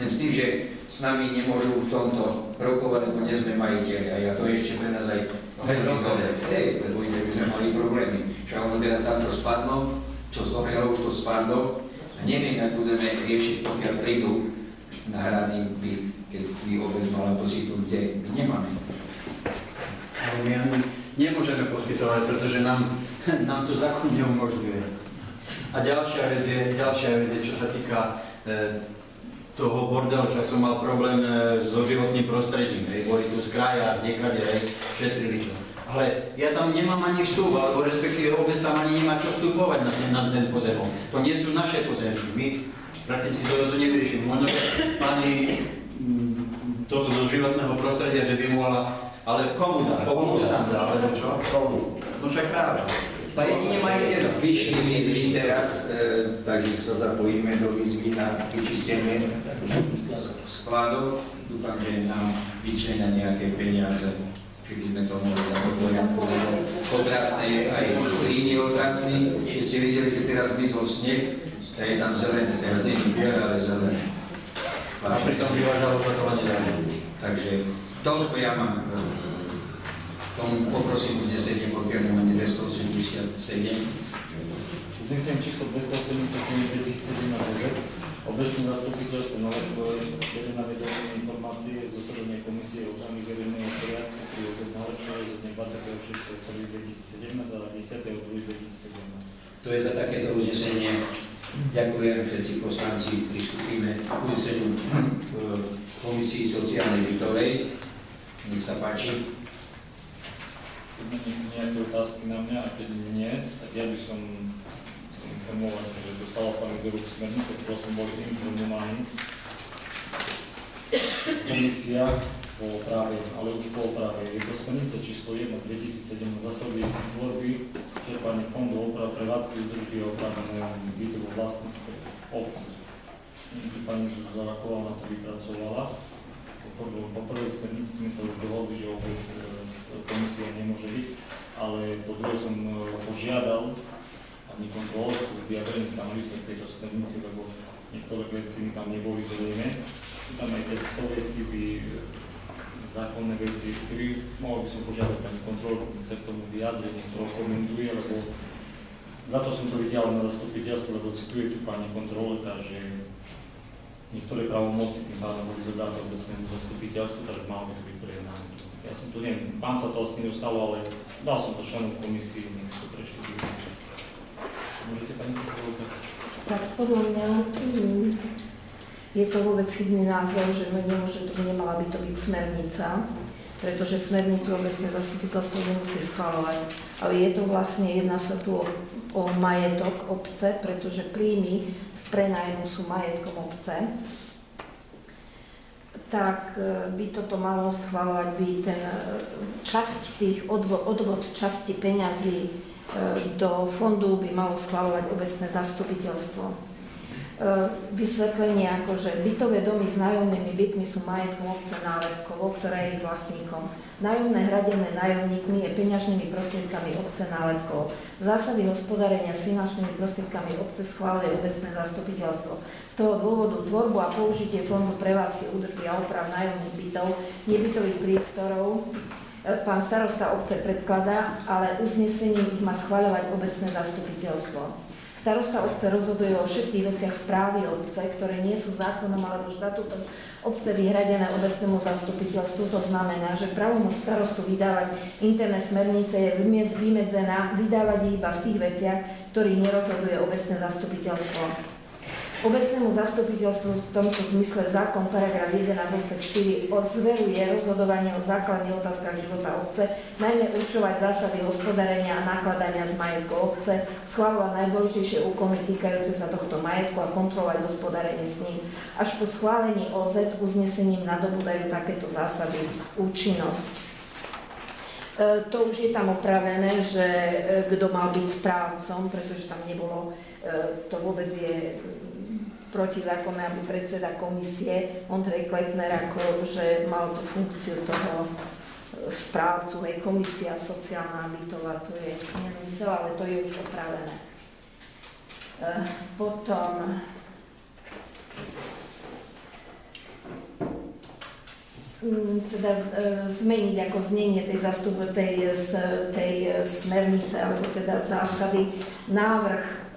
Len s tým, že s nami nemôžu v tomto rokovať, lebo nie sme majiteľi. A ja to ešte pre nás aj veľmi dobre. Lebo iné by sme mali problémy. Však ono teraz tam, čo spadlo, čo zhorelo, už to spadlo. A neviem, ak budeme riešiť, pokiaľ prídu náhradný byt, keď by obec mala poskytnúť, kde my nemáme. Ale my ani nemôžeme poskytovať, pretože nám to zákon neumožňuje. A ďalšia vec je, čo sa týka toho bordelu, však som mal problém so životným prostredím, boli tu z kraja, niekade, šetrili to. Ale ja tam nemám ani vstup, alebo respektíve obec tam ani nemá čo vstupovať na ten pozemok. To nie sú naše pozemky, my prakticky to nevyriešime. Možno pani toto zo životného prostredia, že by mohla, ale komu dá? Komu tam dá, alebo čo? Komu? No však práve. Tá jedine majiteľ. Vyšli výzvy teraz, takže sa zapojíme do výzvy na vyčistenie skladov. Dúfam, že nám vyčlenia nejaké peniaze, či by sme to mohli dať do poriadku. Otrasné je aj línie otrasný. Keď ste videli, že teraz vyzol sneh, tak je tam zelené, teraz nie je biele, ale zelené. A pritom vyvážalo sa to ani dáne. Takže toľko ja mám. Tomu poprosím uznesenie podpierňovanie 287. Uznesenie číslo 287/2017 obecné zastupiteľstvo Nálepkové na vedomie informácie z zasadania Komisie ochrany verejného poriadku pri OZ Nálepkové zo dňa 26.1.2017 a 10.2.2017. To je za takéto uznesenie. Ďakujem, všetci poslanci pristúpime k uzneseniu Komisii sociálnej bytovej. Nech sa páči. Nejaké otázky na mňa, a keď nie, tak ja by som informovať, že dostala sa mi do rúk smernice, ktorou sme boli informovaní. Komisia po práve, ale už po práve, je to smernice číslo 1/2007 zásady tvorby čerpanie fondov oprav prevádzky údržby a opravného bytu vo vlastníctve obce. Pani Zuzana na to vypracovala. Po prvej smernici sme sa už dohodli, že obec komisia nemôže byť, ale po druhej som požiadal pani kontrolu, vyjadrenie stanovisko k tejto smernici, lebo niektoré veci mi tam neboli zrejme. Tam aj textové chyby, zákonné veci, keby mohol by som požiadať pani kontrolu, keď sa k tomu vyjadri, niekto komentuje, lebo za to som to videl na zastupiteľstve, lebo cituje tu pani kontrolka, že niektoré právomoci tým pádom boli zobraté obecnému zastupiteľstvu, takže malo by to byť prejednané. Ja som to neviem, vám sa to asi nedostalo, ale dal som to členom komisii, nech si to preštudili. Môžete pani kontrolka? Tak podľa mňa je to vôbec chybný názor, že nemala by to byť smernica, pretože smernicu obecné zastupiteľstvo nemusí schvaľovať. Ale je to vlastne, jedná sa tu o majetok obce, pretože príjmy z prenájmu sú majetkom obce, tak by toto malo schvaľovať, by ten časť tých odvod časti peňazí do fondu by malo schvaľovať obecné zastupiteľstvo. Vysvetlenie ako, že bytové domy s nájomnými bytmi sú majetkom obce Nálepkovo, ktorá je ich vlastníkom. Nájomné hradené nájomníkmi je peňažnými prostriedkami obce Nálepkovo. Zásady hospodárenia s finančnými prostriedkami obce schvaľuje obecné zastupiteľstvo. Z toho dôvodu tvorbu a použitie fondu prevádzky, údržby a oprav nájomných bytov, nebytových priestorov pán starosta obce predkladá, ale uznesením ich má schvaľovať obecné zastupiteľstvo. Starosta obce rozhoduje o všetkých veciach správy obce, ktoré nie sú zákonom alebo štatútom obce vyhradené obecnému zastupiteľstvu. To znamená, že právomoc starostu vydávať interné smernice je vymedzená vydávať iba v tých veciach, ktorých nerozhoduje obecné zastupiteľstvo. Obecnému zastupiteľstvu v tomto zmysle zákon paragraf 11 odsek 4 zveruje rozhodovanie o základných otázkach života obce, najmä určovať zásady hospodárenia a nakladania s majetkom obce, schvaľovať najdôležitejšie úkony týkajúce sa tohto majetku a kontrolovať hospodárenie s ním. Až po schválení OZ uznesením nadobúdajú takéto zásady účinnosť. To už je tam opravené, že kto mal byť správcom, pretože tam nebolo, to vôbec je protizákonné, aby predseda komisie Ondrej Kletner ako, že mal tú funkciu toho správcu, hej, komisia sociálna bytová, to je nezmysel, ale to je už opravené. Potom teda zmeniť ako znenie tej smernice alebo teda zásady. Návrh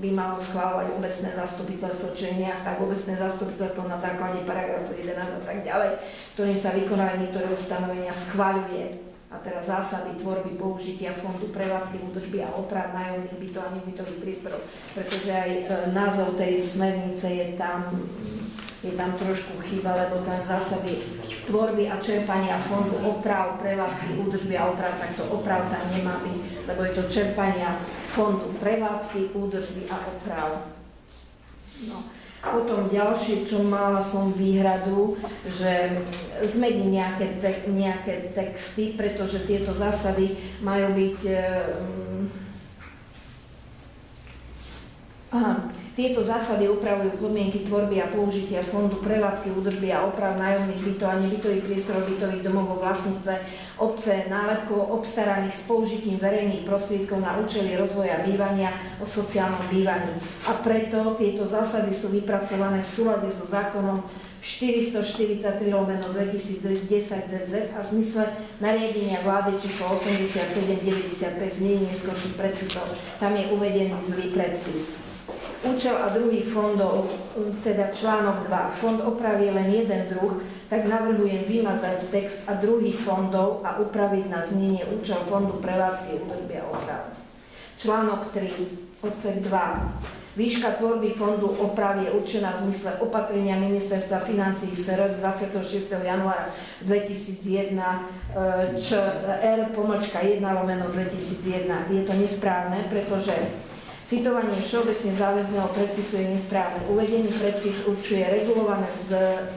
by malo schváľovať obecné zastupiteľstvo, čo je nejak tak obecné zastupiteľstvo na základe paragrafu 11 a tak ďalej, ktorým sa vykonávajú niektoré ustanovenia, schvaľuje. A teraz zásady tvorby použitia fondu prevádzky, údržby a oprav nájomných bytov a nebytových priestorov, pretože aj názov tej smernice je tam trošku chyba, lebo tam zásady tvorby a čerpania fondu oprav, prevádzky, údržby a oprav, tak to oprav tam nemá byť, lebo je to čerpania fondu prevádzky, údržby a oprav. No. Potom ďalšie, čo mala som výhradu, že zmení nejaké texty, pretože tieto zásady majú byť... Tieto zásady upravujú podmienky tvorby a použitia fondu prevádzky, údržby a oprav nájomných bytov a nebytových priestorov bytových domov vo vlastníctve obce nálepkovo obstaraných s použitím verejných prostriedkov na účely rozvoja bývania o sociálnom bývaní. A preto tieto zásady sú vypracované v súlade so zákonom 443/2010 ZZ a v zmysle nariadenia vlády číslo 87/95 znení neskorších predpisov. Tam je uvedený zlý predpis. Účel a druhý fondov, teda článok 2, fond opravy je len jeden druh, tak navrhujem vymazať text a druhý fondov a upraviť na znenie účel fondu prevádzky, údržby a oprav. Článok 3, odsek 2. Výška tvorby fondu opravy je určená v zmysle opatrenia Ministerstva financií SR z 26. januára 2001 ČR-1/2001. Je to nesprávne, pretože citovanie všeobecne záväzného predpisu je nesprávne. Uvedený predpis určuje regulované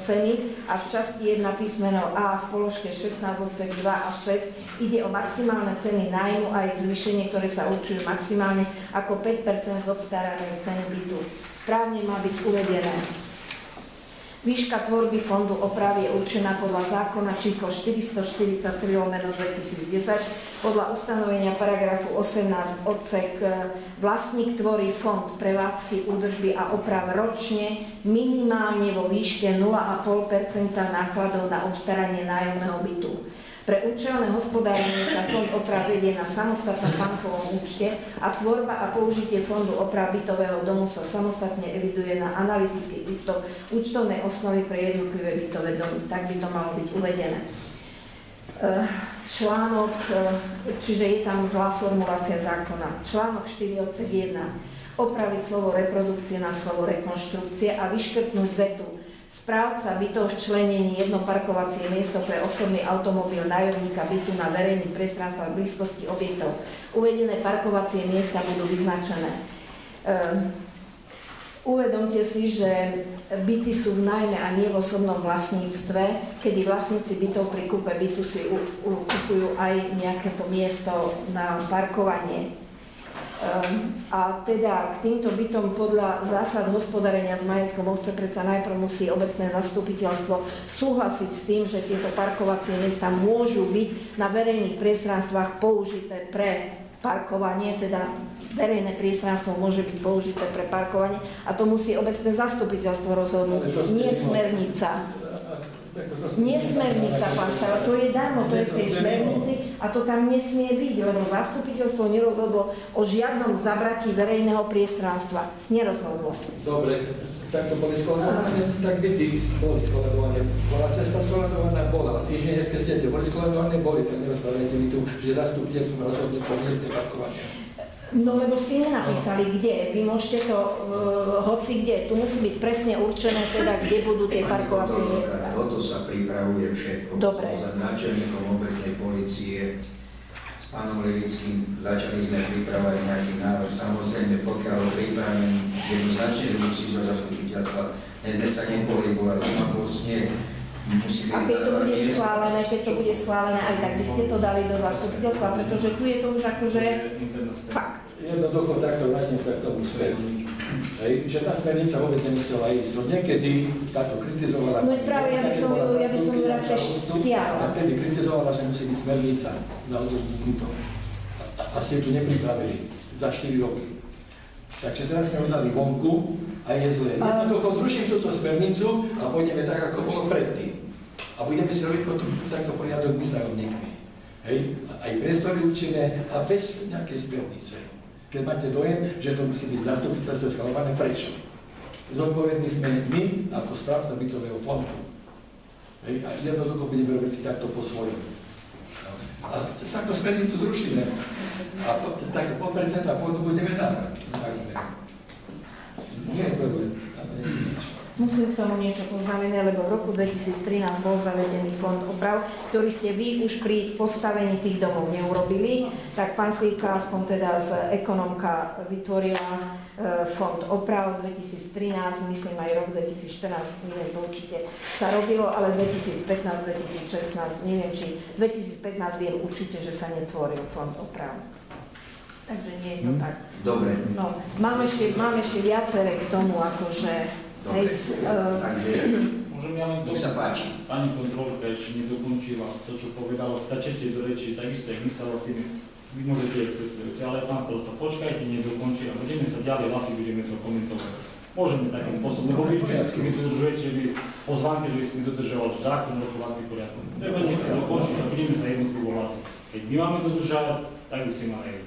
ceny a v časti 1 písmeno A v položke 16 odsek 2 a 6 ide o maximálne ceny nájmu a ich zvýšenie, ktoré sa určujú maximálne ako 5% z obstaranej ceny bytu. Správne má byť uvedené. Výška tvorby fondu opravy je určená podľa zákona číslo 443/2010 podľa ustanovenia paragrafu 18 odsek vlastník tvorí fond prevádzky, údržby a oprav ročne minimálne vo výške 0,5% nákladov na obstaranie nájomného bytu. Pre účelné hospodárenie sa fond oprav vedie na samostatnom bankovom účte a tvorba a použitie fondu oprav bytového domu sa samostatne eviduje na analytických účtoch účtovnej osnovy pre jednotlivé bytové domy. Tak by to malo byť uvedené. Článok, čiže je tam zlá formulácia zákona. Článok 4 odsek 1. Opraviť slovo reprodukcie na slovo rekonštrukcie a vyškrtnúť vetu. Správca bytov včlenení jedno parkovacie miesto pre osobný automobil nájomníka bytu na verejných priestranstvách v blízkosti objektov. Uvedené parkovacie miesta budú vyznačené. Uvedomte si, že byty sú v nájme a nie v osobnom vlastníctve, kedy vlastníci bytov pri kúpe bytu si kupujú aj nejaké to miesto na parkovanie. A teda k týmto bytom podľa zásad hospodárenia s majetkom obce predsa najprv musí obecné zastupiteľstvo súhlasiť s tým, že tieto parkovacie miesta môžu byť na verejných priestranstvách použité pre parkovanie, teda verejné priestranstvo môže byť použité pre parkovanie a to musí obecné zastupiteľstvo rozhodnúť, nie smernica. Nie smernica, pán stará, to je darmo, to je v tej smernici a to tam nesmie byť, lebo zastupiteľstvo nerozhodlo o žiadnom zabratí verejného priestranstva. Nerozhodlo. Dobre, tak to boli skoladované, tak byty boli skoladované. Bola cesta skoladovaná, bola. Inžinierské siete boli skoladované, boli, tak nerozhodli bytu, že zastupiteľstvo rozhodne po mieste parkovania. No lebo si nenapísali, kde. Vy môžete to hoci kde. Tu musí byť presne určené, teda, kde budú tie parkovacie miesta. Toto sa pripravuje všetko. Dobre. S náčelníkom obecnej polície, s pánom Levickým, začali sme pripravať nejaký návrh. Samozrejme, pokiaľ ho pripravím jednoznačne, že musí zo zastupiteľstva. Sme sa nepohli, bola zima, bol sneh. A keď to bude schválené, aj tak by ste to dali do zastupiteľstva, pretože tu je to už akože fakt. Jednoducho takto, vrátim sa k tomu smeru. Že tá smernica vôbec nemusela ísť. Niekedy táto kritizovala... No práve, ja by som ju radšej stiahla. A vtedy kritizovala, že musí byť smernica na údržbu bytov. A ste tu nepripravili za 4 roky. Takže teraz sme ho dali vonku a je zlé. Jednoducho zruším túto smernicu a pôjdeme tak, ako bolo predtým. A budeme si robiť potom takto poriadok my s nájomníkmi. Hej, aj priestory určené a bez nejakej smernice. Keď máte dojem, že to musí byť zastupiteľstvo schvaľované, prečo? Zodpovední sme my ako správca bytového fondu. Hej, a jednoducho budeme robiť takto po svojom. A takto smernicu zrušíme. A tak podpercenta fondu budeme dávať. Nie je problém. Musím k tomu niečo poznamenať, lebo v roku 2013 bol zavedený fond oprav, ktorý ste vy už pri postavení tých domov neurobili. Tak pán Slivka, aspoň teda z ekonomka, vytvorila fond oprav 2013, myslím aj rok 2014, neviem, to určite sa robilo, ale 2015, 2016, neviem, či 2015 viem určite, že sa netvoril fond oprav. Takže nie je to tak. Dobre. No, mám ešte viaceré k tomu, akože... Dobre. Takže Môžem ja len nech sa páči. Pani kontrolka ešte nedokončila to, čo povedala, stačíte do reči, takisto jak my sa vlastne, vy môžete predstavujúci, ale pán starosta, počkajte, nedokončí a budeme sa ďalej, asi budeme to komentovať. Môžeme takým spôsobom, lebo vy vždycky vy dodržujete, vy pozvánke, že by sme dodržovali zákon, rokovací poriadok. Treba niekto dokončiť a budeme sa jednotlivo hlasiť. Keď my máme dodržať, tak by si mali.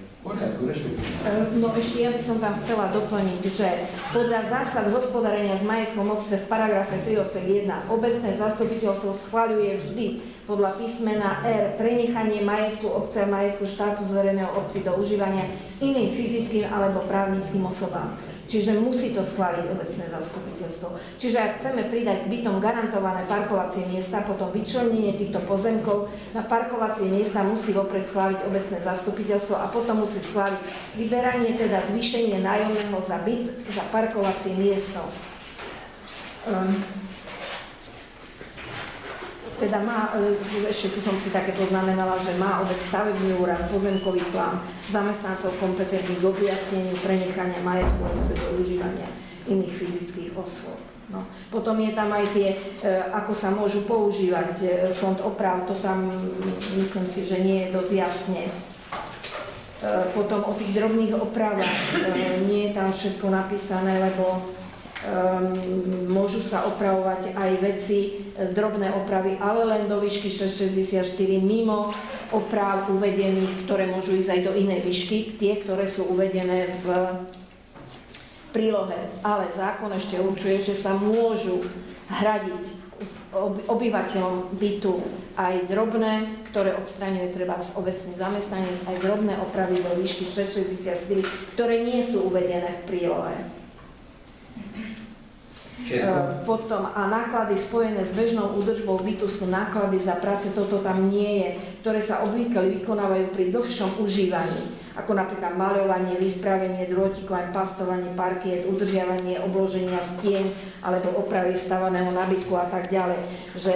No ešte ja by som tam chcela doplniť, že podľa zásad hospodárenia s majetkom obce v paragrafe 3 odsek 1 obecné zastupiteľstvo schvaľuje vždy podľa písmena R prenechanie majetku obce a majetku štátu zvereného obci do užívania iným fyzickým alebo právnickým osobám. Čiže musí to schváliť obecné zastupiteľstvo. Čiže ak chceme pridať k bytom garantované parkovacie miesta, potom vyčlenenie týchto pozemkov na parkovacie miesta musí vopred schváliť obecné zastupiteľstvo a potom musí schváliť vyberanie, teda zvýšenie nájomného za byt, za parkovacie miesto. Teda má, ešte tu som si také poznamenala, že má obec stavebný úrad, pozemkový plán, zamestnancov kompetentných k objasneniu prenechania majetku obce do užívania iných fyzických osôb. No. Potom je tam aj tie, ako sa môžu používať fond oprav, to tam myslím si, že nie je dosť jasne. Potom o tých drobných opravách nie je tam všetko napísané, lebo môžu sa opravovať aj veci, drobné opravy, ale len do výšky 664 mimo oprav uvedených, ktoré môžu ísť aj do inej výšky, tie, ktoré sú uvedené v prílohe. Ale zákon ešte určuje, že sa môžu hradiť obyvateľom bytu aj drobné, ktoré odstraňuje treba obecný zamestnanec, aj drobné opravy do výšky 664, ktoré nie sú uvedené v prílohe. Potom a náklady spojené s bežnou údržbou bytu sú náklady za práce, toto tam nie je, ktoré sa obvykle vykonávajú pri dlhšom užívaní, ako napríklad maľovanie, vyspravenie drôtikov, aj pastovanie parkiet, udržiavanie obloženia stien alebo opravy stavaného nábytku a tak ďalej. Že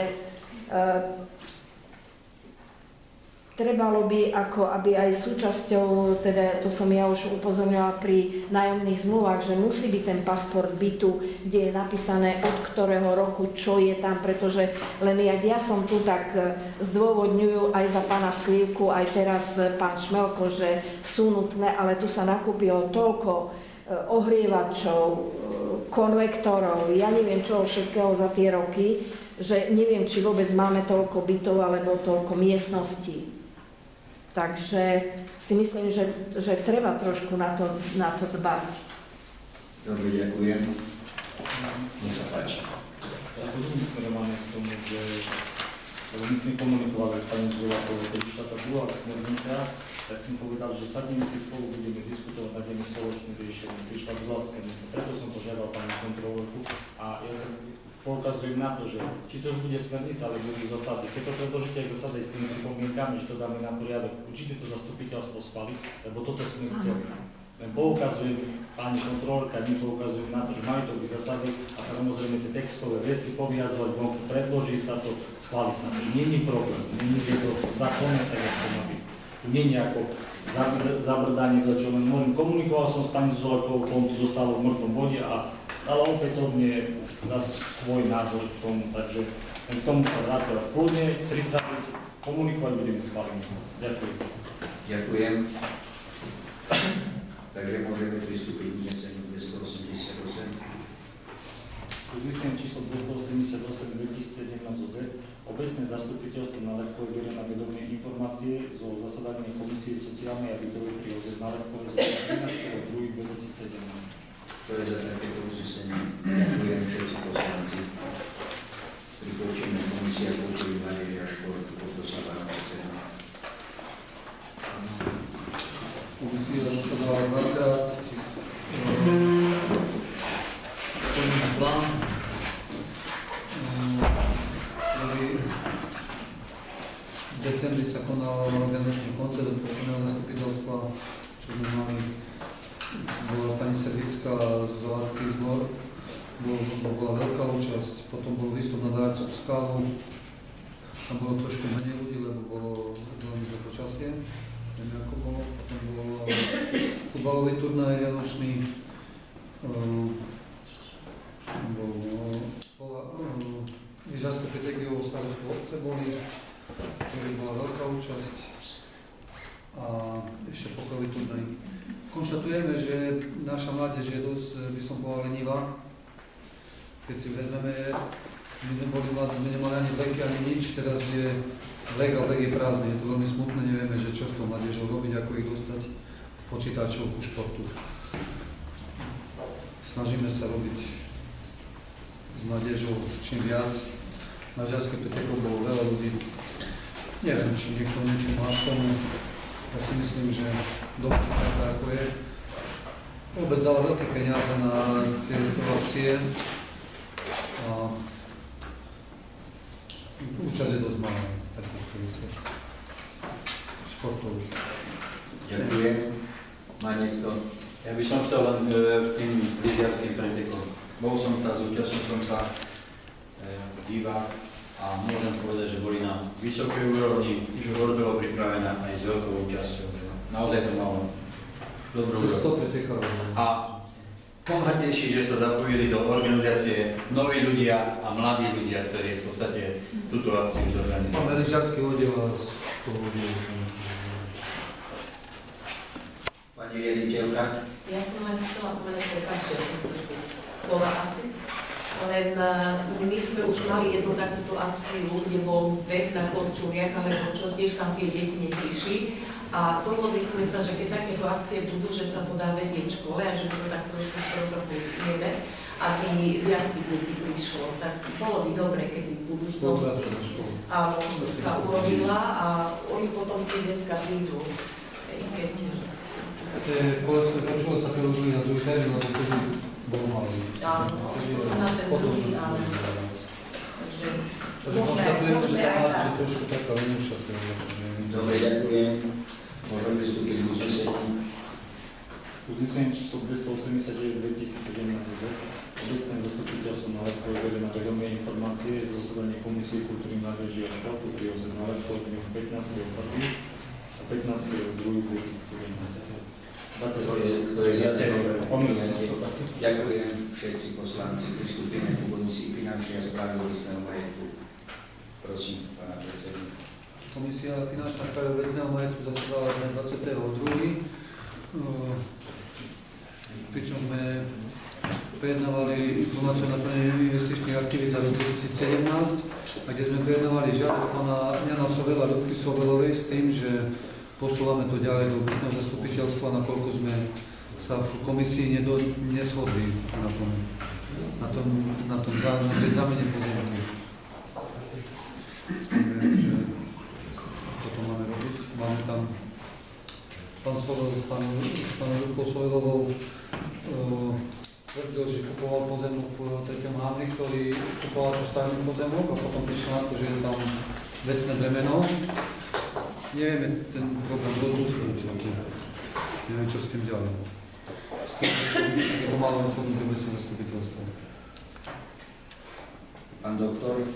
trebalo by, ako aby aj súčasťou, teda to som ja už upozornila pri nájomných zmluvách, že musí byť ten pasport bytu, kde je napísané od ktorého roku, čo je tam, pretože len ja som tu, tak zdôvodňujú aj za pána Slivku, aj teraz pán Šmelko, že sú nutné, ale tu sa nakúpilo toľko ohrievačov, konvektorov, ja neviem čo všetkého za tie roky, že neviem, či vôbec máme toľko bytov alebo toľko miestností. Takže si myslím, že treba trošku na to dbať. Dobre, ďakujem. Nech sa páči. Ja budem smerované k tomu, že my sme komunikovali s pani Zulakovou, keď išla tá druhá smernica, tak som povedal, že sadneme si spolu, budeme diskutovať, nájdeme spoločné riešenie. Prišla druhá smernica, preto som požiadal pani kontrolórku a ja sa poukazujem na to, že či to už bude smernica, ale budú zasady. Keď to predložíte aj zasady s tými pripomienkami, že to dáme na poriadok, určite to zastupiteľstvo schváli, lebo toto sme chceli. Len poukazujem, pani kontrolórka, my poukazujem na to, že majú to byť zasady a samozrejme tie textové veci poviazovať vonku, predloží sa to, schváli sa to. Nie je problém, nie je to zákonné, tak ako to má byť. Nie je ako zabrdanie do čo, len môžem. Komunikoval som s pani Zolakovou, on tu zostalo v mŕtvom bode ale opätovne dá svoj názor k tomu, takže k tomu sa vráca kľudne, pripraviť, komunikovať, budeme schváliť. Ďakujem. Ďakujem. Takže môžeme pristúpiť k uzneseniu 288. Uznesenie číslo 288 2017 OZ Obecné zastupiteľstvo na Lepkove berie na vedomie informácie zo zasadania Komisie sociálnej a bytovej pri OZ na Lepkove z 13.2.2017. To je za takéto uznesenie. Ďakujem všetci poslanci. Pripoučíme Komisia kultúry, mládeže a športu. Poprosím pána predseda. Komisia zasadala dvakrát. Plný plán. V decembri sa konal organizačný koncert od posledného zastupiteľstva, čo sme mali. Bola pani Servická z Látky zbor, bola veľká účasť, potom bol výstup na Dárcov skálu, tam bolo trošku menej ľudí, lebo bolo veľmi zlé počasie, neviem ako bolo, potom bol futbalový turnaj vianočný, lyžarskou stratégiou starostvu obce boli, ktorý bola veľká účasť a ešte pokojový turnaj. Konštatujeme, že naša mládež je dosť, by som povedal, lenivá. Keď si vezmeme, my sme boli mladí, sme nemali ani vleky, ani nič, teraz je vlek a vlek je prázdny. Je to veľmi smutné, nevieme, že čo s tou mládežou robiť, ako ich dostať počítačov ku športu. Snažíme sa robiť s mládežou čím viac. Na Žiarskej Petekov bolo veľa ľudí. Neviem, či niekto niečo má k tomu. Ja si myslím, že dobre taká ako je. Vôbec dala veľké peniaze na tieto akcie a účasť je dosť malá takých akcií športových. Ďakujem. Má niekto? Ja by som chcel len tým lyžiarským pretekom. Bol som tam, zúčastnil som sa divák a môžem povedať, že boli na vysokej úrovni, šport bolo pripravené aj s veľkou účasťou. Naozaj to malo dobrú úroveň. A pomáhatejší, že sa zapojili do organizácie noví ľudia a mladí ľudia, ktorí v podstate túto akciu zorganizovali. Máme lyžiarsky oddiel a z toho oddielu. Pani riaditeľka? Ja som len chcela povedať, prepáčte, trošku slova asi. Len my sme už mali jednu takúto akciu, kde bol vek na korčuliach, alebo čo tiež tam tie deti neprišli. A dohodli sme sa, že keď takéto akcie budú, že sa to dá vedieť v škole a že to tak trošku skoro trochu vieme, aby viac tých detí prišlo. Tak bolo by dobre, keby v budúcnosti sa urobila a oni potom tie detská prídu. Povedzme, korčule sa preložili na druhý termín, lebo to bolo malo. Áno, na ten druhý, áno. Takže konštatujem, že tá máte, že trošku taká lenúša. Dobre, ďakujem. Môžem pristúpiť k uzneseniu. Uznesenie číslo 289/2017 obecné zastupiteľstvo na Lepkove berie na vedomie informácie z zasadania Komisie kultúry, mládeže a športu pri OZ na Lepkove dňom 15.1. a 15.2.2017. To je za Ďakujem všetci poslanci. Pristúpime ku komisii finančnej a správy obecného majetku. Prosím, pána predsedu. Komisia finančná správy obecného majetku zasadala dne 22. Pričom sme prejednávali informáciu na plnenie investičných aktivít za rok 2017, a kde sme prejednávali žiadosť pána Jana Sovela do Sovelovej s tým, že posúvame to ďalej do obecného zastupiteľstva, nakoľko sme sa v komisii neshodli na tej zámene pozemku. Že toto máme robiť. Máme tam pán Sovel s pánom Ľudkou Sovelovou tvrdil, že kupoval pozemok v 3. Hamri, ktorý kupoval postavený pozemok a potom prišiel na to, že je tam vecné bremeno. Nevieme ten problém dosť. Neviem, čo s tým ďalej. S tým je to malo rozhodnúť obecné zastupiteľstvo. Pán doktor?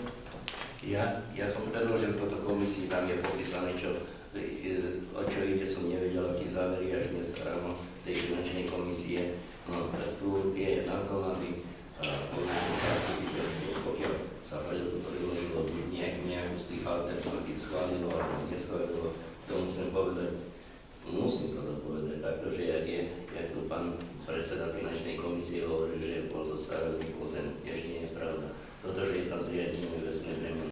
Ja som predložil toto komisii, tam je popísané, o čo ide, som nevedel, aký závery až dnes ráno tej finančnej komisie. No, tu je na to, aby pokiaľ sa predložilo nejakú z tých alternatív schválilo alebo neschválilo, to musím to dopovedať takto, že jak tu pán predseda finančnej komisie hovorí, že bol zostavený pozem, tiež nie je pravda. Toto, že je tam zriadený